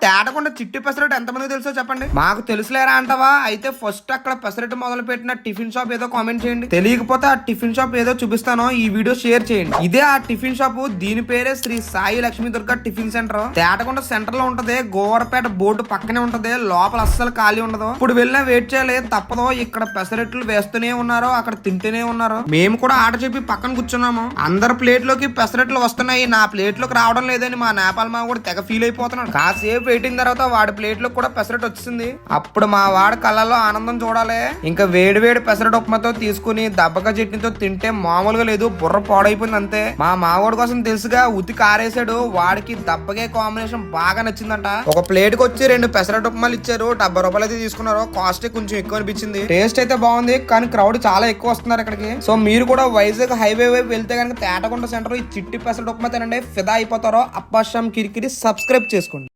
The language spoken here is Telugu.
తేటకుండా చిట్టి పెసరట్టు ఎంతమంది తెలుసో చెప్పండి. మాకు తెలుసులేరా అంటావా? అయితే ఫస్ట్ అక్కడ పెసరట్టు మొదలు పెట్టిన టిఫిన్ షాప్ ఏదో కామెంట్ చేయండి. తెలియకపోతే ఆ టిఫిన్ షాప్ ఏదో చూపిస్తానో ఈ వీడియో షేర్ చేయండి. ఇదే ఆ టిఫిన్ షాప్. దీని పేరే Sri Sai Lakshmi Durga tiffin centre. Tetakonda centre లో ఉంటది. గోవరపేట బోర్డు పక్కనే ఉంటది. లోపల అస్సలు ఖాళీ ఉండదు. ఇప్పుడు వెళ్ళినా వెయిట్ చేయాలి తప్పదో. ఇక్కడ పెసరట్లు వేస్తూనే ఉన్నారు, అక్కడ తింటూనే ఉన్నారు. మేము కూడా ఆట చెప్పి పక్కన కూర్చున్నాము. అందరు ప్లేట్ లోకి పెసరట్లు వస్తున్నాయి, నా ప్లేట్ లోకి రావడం లేదని మా నేపాల్ మా కూడా తెగ ఫీల్ అయిపోతున్నాడు. కాసేపు వెయిటింగ్ తర్వాత వాడి ప్లేట్ లో కూడా పెసరట్టు వచ్చింది. అప్పుడు మా వాడి కళ్ళలో ఆనందం చూడాలి. ఇంకా వేడి వేడి పెసరట్టు ఉప్మాతో తీసుకుని దబ్బక చట్నీతో తింటే మామూలుగా లేదు, బుర్ర పాడైపోయింది అంతే. మా మావాడి కోసం తెలుసుగా ఉతికి ఆరేసాడు. వాడికి దబ్బకే కాంబినేషన్ బాగా నచ్చిందంట. ఒక ప్లేట్ కి వచ్చి 2 పెసరట్టు ఉప్మాలు ఇచ్చారు. 70 రూపాయలు అయితే తీసుకున్నారు. కాస్ట్ కొంచెం ఎక్కువ అనిపించింది. టేస్ట్ అయితే బాగుంది, కానీ క్రౌడ్ చాలా ఎక్కువ వస్తున్నారు ఇక్కడికి. సో మీరు కూడా వైజాగ్ హైవే వైపు వెళ్తే కనుక తేటకొండ సెంటర్ ఈ చిట్టి పెసరట్టు ఉప్మా తినండి, ఫిదా అయిపోతారో. అప్పాషం కిరికిరి సబ్స్క్రైబ్ చేసుకోండి.